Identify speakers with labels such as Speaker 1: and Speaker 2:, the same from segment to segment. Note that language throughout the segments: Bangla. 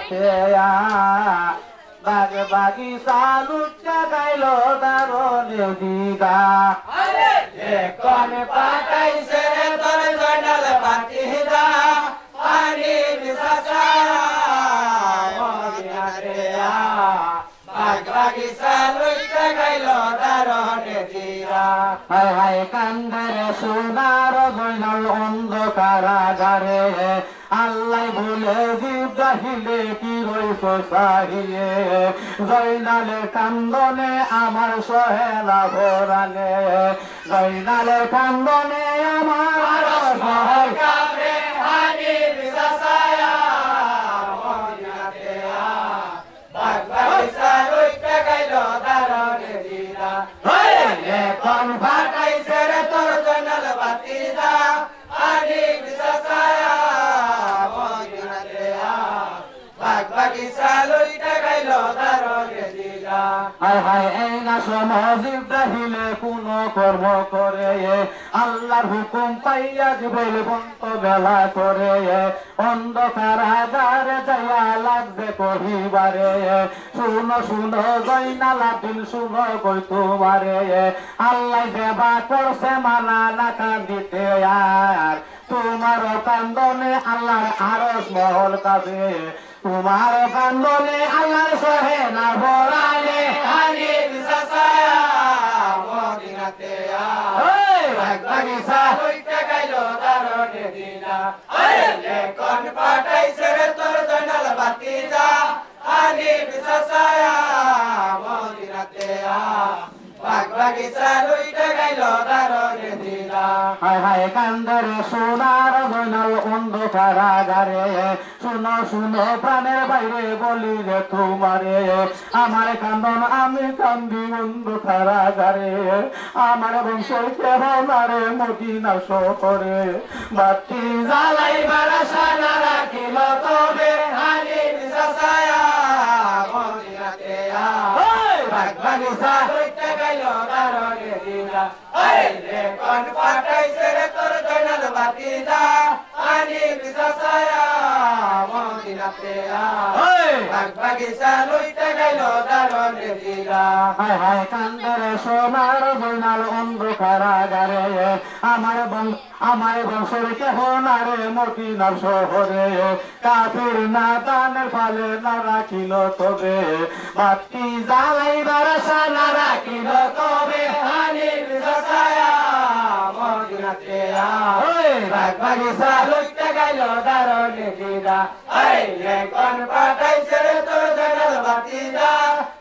Speaker 1: মদিনাতে বাগ বাগিচা লুটটা গাইল দারণে দিগা কোন পাঠাইছে রে তোর জয়নাল বাতিজা পানি বিসাসা মদিনাতে বাগ বাগিচা লুটটা গাইল দারণে দিগা হায় হায় কান্দরে সোনার জয়নাল অন্ধকারাগারে আল্লাহ বলে জিব্রাহিলে কি রইছ চাহিয়ে জয়নালের কান্দনে আমার সহেলা ভরানে জয়নালের কান্দনে আমার সহেল কামরে হানি বিসাসায়া মদিনাতে বাগ বাগিচা লইতে গাইল দারণে দিলা এখন ফাটাইছে রে তোর জয়নাল বাতিজা হানি বিসাসায়া হায় হায় এই না সমাজ ইব্রাহিলে কোন কর্ম করে আল্লাহর হুকুম পাইয়া জিবরাইল বন্ত বেলা করে অন্ধকার আগারে যাইয়া লাগবে কহিবারে শুনো শুনো জয়নাল আব্দিন শুনো কই তোমারে আল্লাহ দেবা করছে মানা না কান্দিতে আর তোমার কান্দনে আল্লাহর আরশ মহল কাঁদে তোমার কান্দনে আল্লাহর সহেলা ভরানে হানি বিসাসায়া মদিনাতে বাগ বাগিচা লইতে গাইল দারণে দিলা কোন পাঠাইছে রে তোর জয়নাল বাতিজা হানি বিসাসায়া মদিনাতে বাগ বাগিচা লইতে গাইল দারণে দিলা হায় হায় কান্দরে সোনার জয়নাল অন্ধকারাগারে শুনো শুনো প্রাণের বাইরে বলি রে তোমারে আমার কান্দন আমি কান্দি অন্ধকারাগারে আমার বংশ কেহ নারে মদিনা শহরে বাতি জ্বালাইবার আশা না রাখিল তবে হানি বিসাসায়া মদিনাতে বাগ বাগিচা লইতে গাইল দারণে দিলা কোন পাঠাইছে রে তোর জয়নাল বাতিজা হানি বিসাসায়া মদিনাতে বাগ বাগিচা লইতে গাইল দারণে দিলা হায় হায় কান্দরে সোনার জয়নাল অন্ধকারাগারে আমার বংশের কেহ নারে মদিনার শহরে কাফির না দানের ফালে না রাখিল তবে বাতি জ্বালাইবার আশা না রাখিল তবে হানি বিসাসায়া মদিনাতে বাগ বাগিচা লইতে গাইল দারণে দিলা কোন পাঠাইছে রে তোর জয়নাল বাতিজা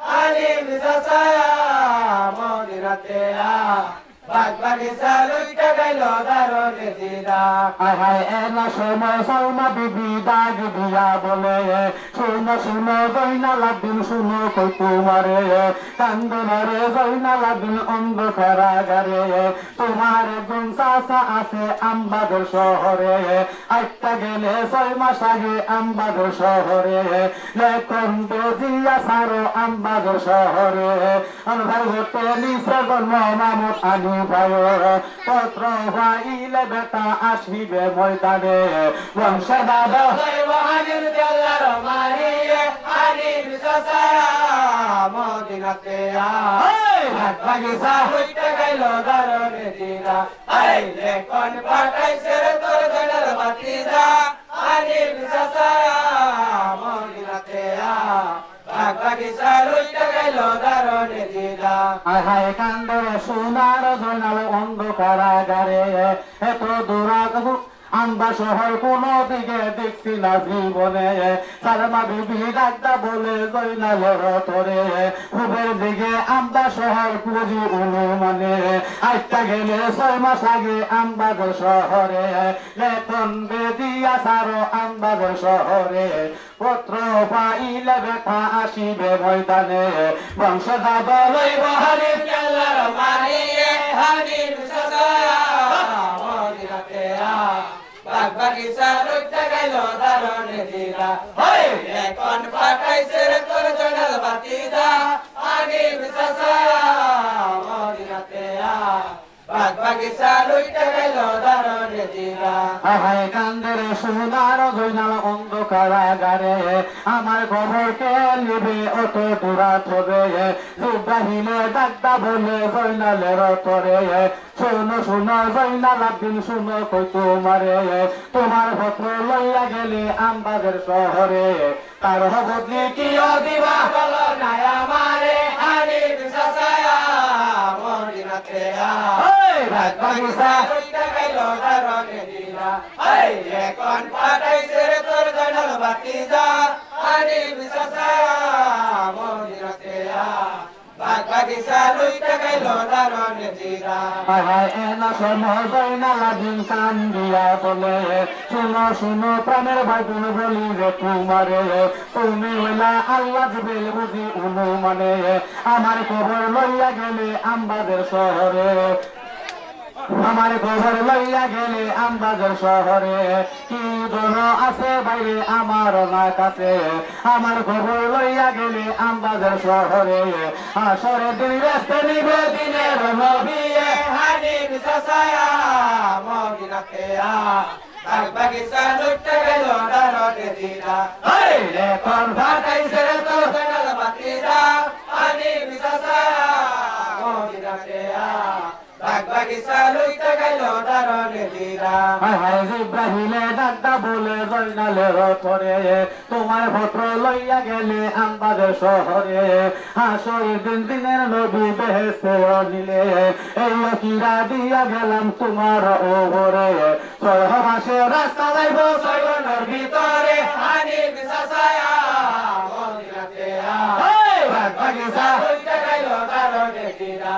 Speaker 1: হানি বিসাসায়া মদিনাতে বাগ বাগিচা লইতে গাইল দারণে দিলা হায় হায় এলা সময় সালমা বিবি ডাক দিয়া বলে শুনো শুনো জয়নাল আব্দিন শুনো কই তোমারে কান্দনারে জয়নাল আব্দিন অন্ধকারাগারে তোমার একজন চাচা আছে আমবাগের শহরে আটটা গেলে 6 মাস আগে আমবাগের শহরে লেখন বেজিয়া সারো আমবাগের শহরে আনভার হতে নিচে জন্ম মামুদ আনি পত্র ভাইলে বেটা আসিবে ময়দানে বংশ দাদা হানি বিসাসায়া মদিনাতে বাগ বাগিচা লইতে গাইল দারণে দিলা কোন পাঠাইছে রে তোর জয়নাল বাতিজা হানি বিসাসায়া মদিনাতে বাগ বাগিচা লইতে গাইল দারণে দিলা হায় হায় কান্দরে সোনার জয়নাল অন্ধকারাগারে এত দূরাগ আমরা শহর কোন দিকে দেখছি না জীবনে সালমা বিবি ডাকটা বলে জয়নালের তরে খুবের দিকে আমরা শহর খুঁজি অনুমানে আটটা গেলে 6 মাস আগে আমবাগর শহরে লেখন বেদিয়া সারো আমবাগর শহরে পত্র পাইলে বেটা আসিবে ময়দানে বংশ দাদা লইব হানি আল্লাহর মারিয়ে হানি বিসাসায়া মদিনাতে বাগ বাগিচা লইতে গাইল দারণে দিলা এখন পাঠাইছে রে তোর জয়নাল বাতিজা হানি বিসাসায়া মদিনাতে বাগ বাগিচা লইতে গাইল দারণে দিলা
Speaker 2: হায় কান্দের সোনার জৈনাল অন্ধকারাগারে আমার খবর কে নিবে অত দূরাত হবে জিব্রাহিলে ডাক্তা বলে জৈনালের তরে শোনো শোনো জৈনাল আব্দিন শোনো কই তোমারে তোমার পত্র লইয়া গেলে আমবাদের শহরে তার বদলি কি দিবা
Speaker 1: বলো না আমারে হানিফ চাচায়া মদিনাতে রাত বাগিচা লইতে গেল দারনে দিলা এখন পাঠাইছে রে তোর জয়নাল ভাতিজা হানিফ চাচায়া মদিনাতে বাগিচা লইতে গেল দারনে দিলা
Speaker 2: হায় এনা সময় জয়নাল আব্দিন কান্দিয়া বলে শুনো শুনো প্রাণের ভাই তুমি বলি রে তোমারে তুমি হইলা আল্লাহ জিবরিল বুঝি অনুমানে আমার খবর লইয়া গেলে আমবাদের শহরে আমার খবর লইয়া গেলে আমবাদের শহরে কি দোনো আছে বাইরে আমার না কাছে আমার খবর লইয়া গেলে আমবাদের শহরে আসরে দিন ব্যস্ত নিবে দিনের নবী
Speaker 1: হানিফ চাচায়া মদিনাতে বাগিচা লইতে গেল দারনে দিলা এখন পাঠাইছে রে তোর জয়নাল ভাতিজা হানিফ চাচায়া মদিনাতে বাগিচা লইতে গেল দারনে দিলা
Speaker 2: হায় জিব্রাহিলে ডাক্তা বলে জয়নালের তরে তোমার পত্র লইয়া গেলে আমবাদের শহরে হাসরের দিন দিনের নবী বেহেশতে নিলে এই কিরা দিয়া গেলাম তোমার ওপরে ছয় মাসে রাস্তা যাইব
Speaker 1: জয়নালের ভিতরে হানিফ চাচায়া মদিনাতে বাগিচা লইতে গেল দারনে দিলা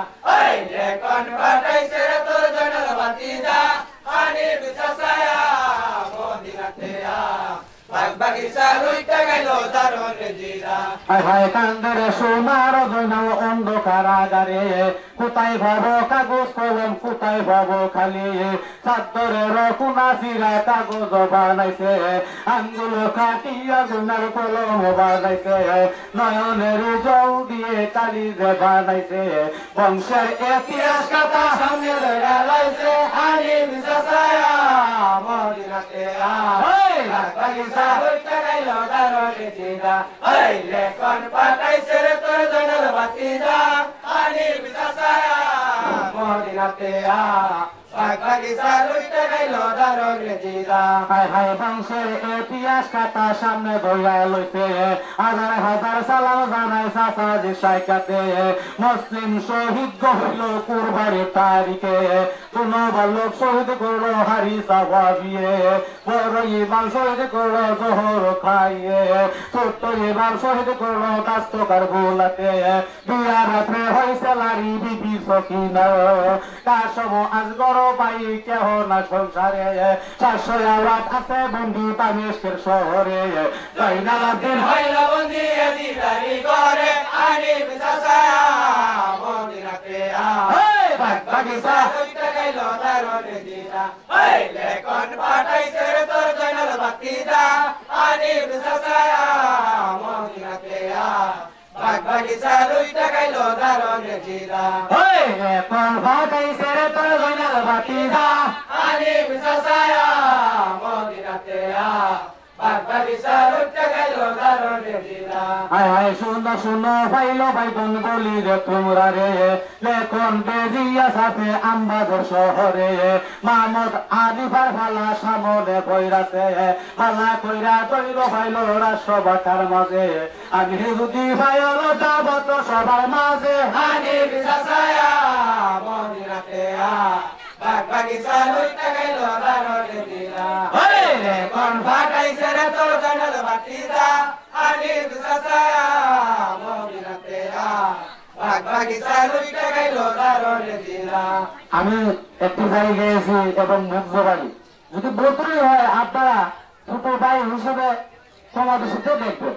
Speaker 1: এখন পাঠাইছে রে তোর জয়নাল ভাতিজা হানিফ চাচায়া মদিনাতে বাগিচা লইতে গেল দারনে দিলা
Speaker 2: হায় কান্দের সোনার জৈনাল অন্ধকারাগারে কোথায় ভাবো কাগজ কলম কোথায় ভাবো খালি চাদরের কোনা চিরা কাগজ বানাইছে আঙ্গুল কাটিয়া জৈনাল কলম বানাইছে নয়নের জল দিয়ে কালি যে বানাইছে বংশের ইতিহাস কথা
Speaker 1: সামনে লাইছে হানিফ চাচায়া মদিনাতে বাগিচা লইতে গেল দারনে দিলা এখন পাঠাইছে রে তোর জয়নাল ভাতিজা হানিফ চাচায়া মদিনাতে বাগিচা লইতে গেল দারনে দিলা
Speaker 2: হায় হায় বংশের ইতিহাস কথা সামনে ধইয়া লইছে হাজার হাজার সালাম জানায় চাচাজি সাইকাতে মুসলিম শহীদ হইল কুরবানির তারিখে কোন বালক শহীদ করলো হারিসা ভাবিয়ে বড় ইমাম শহীদ করলো জোহর খাইয়ে ছোট্ট ইমাম শহীদ করলো কাস্তকার গোলাতে বিয়া রাত্রে হয়েছে লারি বিবি সখিনা কাশম আজ গড় পাই কেহ না সংসারে 700 আওয়াজ আছে বন্দি দামেস্কের শহরে জয়নাল আব্দিন
Speaker 1: হইল বন্দি দিদারি করে হানিফ চাচায়া মদিনাতে বাগিচা লইতে গেল দারনে দিলা এখন পাঠাইছে রে তোর জয়নাল ভাতিজা হানিফ চাচায়া মদিনাতে বাগিচা লইতে গেল দারনে দিলা
Speaker 2: এখন ভাটাইছে রে তোর জয়নাল ভাতিজা
Speaker 1: হানিফ চাচায়া মদিনাতে বাগিচা লইতে গেল দারনে দিলা
Speaker 2: হায় হায় শুনো শুনো ভাইলো ভাইগন বলি রে তোমরা রে লেখন বেজিয়া সাথে আমবাদের শহরে মাহমুদ আলিফার ফালা সামনে বইরাছে ফালা কইরা তৈর ভাইলো রাষ্ট্রবাকার মাঝে আমি যদি ভাইল যাব তো সবার মাঝে
Speaker 1: হানিফ চাচায়া মদিনাতে বাগিচা লইতে গেল দারনে দিলা এখন পাঠাইছে রে তোর জয়নাল ভাতিজা হানিফ চাচায়া মদিনাতে বাগিচা লইতে গেল দারনে দিলা
Speaker 2: আমি একটি জায়গায় গিয়েছি এবং মুগ্ধ বাড়ি যদি বোতলই হয় আপনারা ছোট ভাই হিসেবে তোমাদের সাথে দেখবেন।